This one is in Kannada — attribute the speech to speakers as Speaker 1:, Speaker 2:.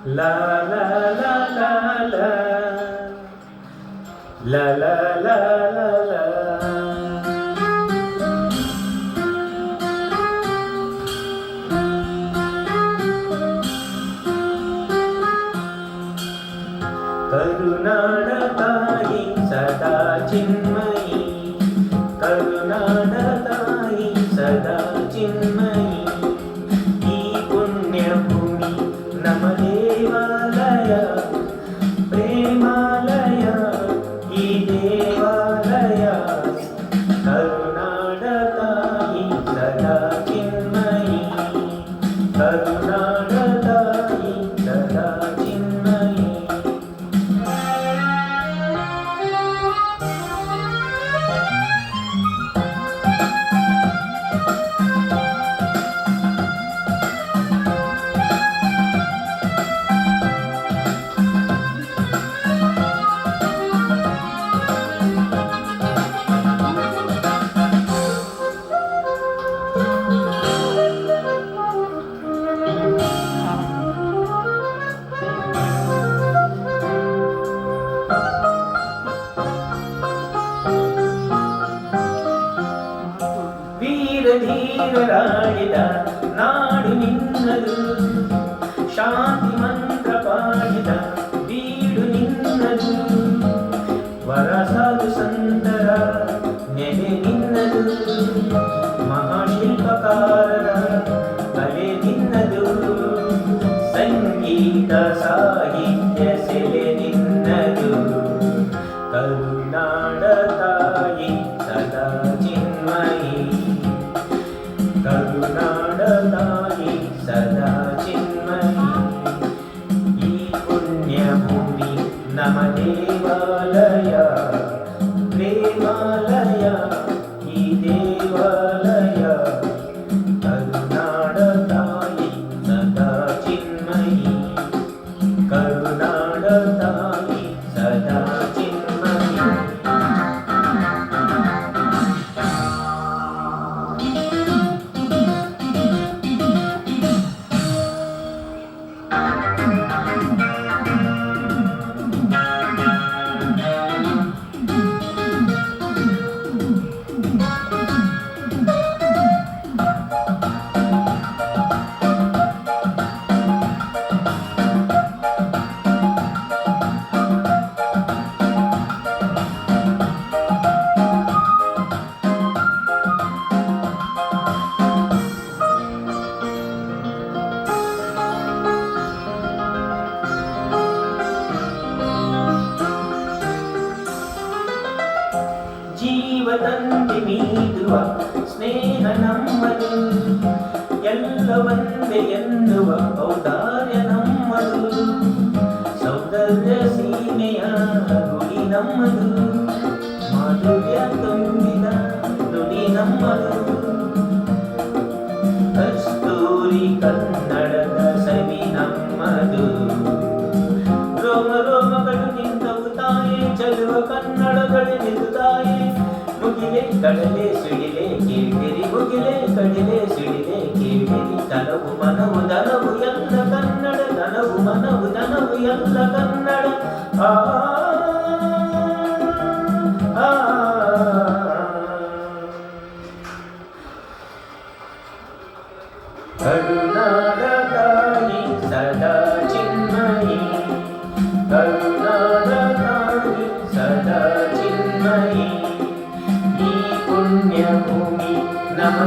Speaker 1: La la la la la la la la la la ಕರುನಾಡ ತಾಯಿ ಸದಾ ಚಿನ್ಮಯಿ ಕರುನಾಡ ತಾಯಿ ಸದಾ ಚಿನ್ಮಯಿ ಈ ಪುಣ್ಯ ಭೂಮಿ ನಮ ದೇವಾಲಯ ಪ್ರೇಮಾಲಯ ಈ ದೇವಾಲಯ ಕರುನಾಡ ತಾಯಿ ಸದಾ ಚಿನ್ಮಯಿ ಕರುನಾಡ ತಾಯಿ ಸದಾ ಚಿನ್ಮಯಿ ಧೀರರಾಡಿದ ನಾಡು ನಿನ್ನದು ಶಾಂತಿ ಮಂತ್ರ ಪಾಡಿದ ಬೀಡು ನಿನ್ನದು ವರ ಸಾಧು ಸಂತರ ನೆಲೆ ನಿನ್ನದು ಮಹಾಶಿಲ್ಪಕಾರರ ಕಲೆ ನಿನ್ನದು ಸಂಗೀತ ಸಾಹಿತ್ಯ ಸೆಲೆ ನಿನ್ನದು ಕರುನಾಡ ತಾಯಿ ಸದಾ ಚಿನ್ಮಯಿ ಕರುನಾಡ ತಾಯಿ ಸದಾ ಚಿನ್ಮಯಿ ಈ ಪುಣ್ಯ ಭೂಮಿ ನಮ ದೇವಾಲಯ ಪ್ರೇಮಾಲಯ ಈ ದೇವಾಲಯ ಕರುನಾಡ ತಾಯಿ ಸದಾ ಚಿನ್ಮಯಿ ಕರುನಾಡ ತಾಯಿ ಸದಾ ಚಿನ್ಮಯಿ ಜೀವದಂತೆ ನೀಡುವ ಸ್ನೇಹ ನಮ್ಮದು ಎಲ್ಲ ಒಂದೇ ಎನ್ನುವ ಔದಾರ್ಯ ನಮ್ಮದು ಸೌಂದರ್ಯ ಸೀಮೆಯ ಗುಡಿ ನಮ್ಮದು ಮಾಧುರ್ಯ ತುಂಬಿದ ನುಡಿ ನಮ್ಮದು ಕಸ್ತೂರಿ ಕನ್ನಡದ ಸವಿ ನಮ್ಮದು ರೋಮ ರೋಮಗಳು ನಿಂತವು ತಾಯೇ ಚಲುವ ಕನ್ನಡಗಳೇ ನಿಂತಾಯೇ ಮುಗಿಲೆ ಕಡಲೆ ಸಿಡಿಲೆ ಕೀಳ್ಗಿರಿ ಮುಗಿಲೆ ಕಡಲೆ ಸಿಡಿಲೆ ಕೀಳ್ಗಿರಿ ತನವು ಮನವು ದನವು ಎಲ್ಲ ಕನ್ನಡ ದನವು ಮನವು ದನವು ಎಲ್ಲ ಕನ್ನಡ ಆ ಕರುನಾಡ ತಾಯಿ ಸದಾ ಚಿನ್ಮಯಿ ಕರುನಾಡ ತಾಯಿ ಸದಾ ಚಿನ್ಮಯಿ ಈ ಪುಣ್ಯ ಭೂಮಿ ನಮ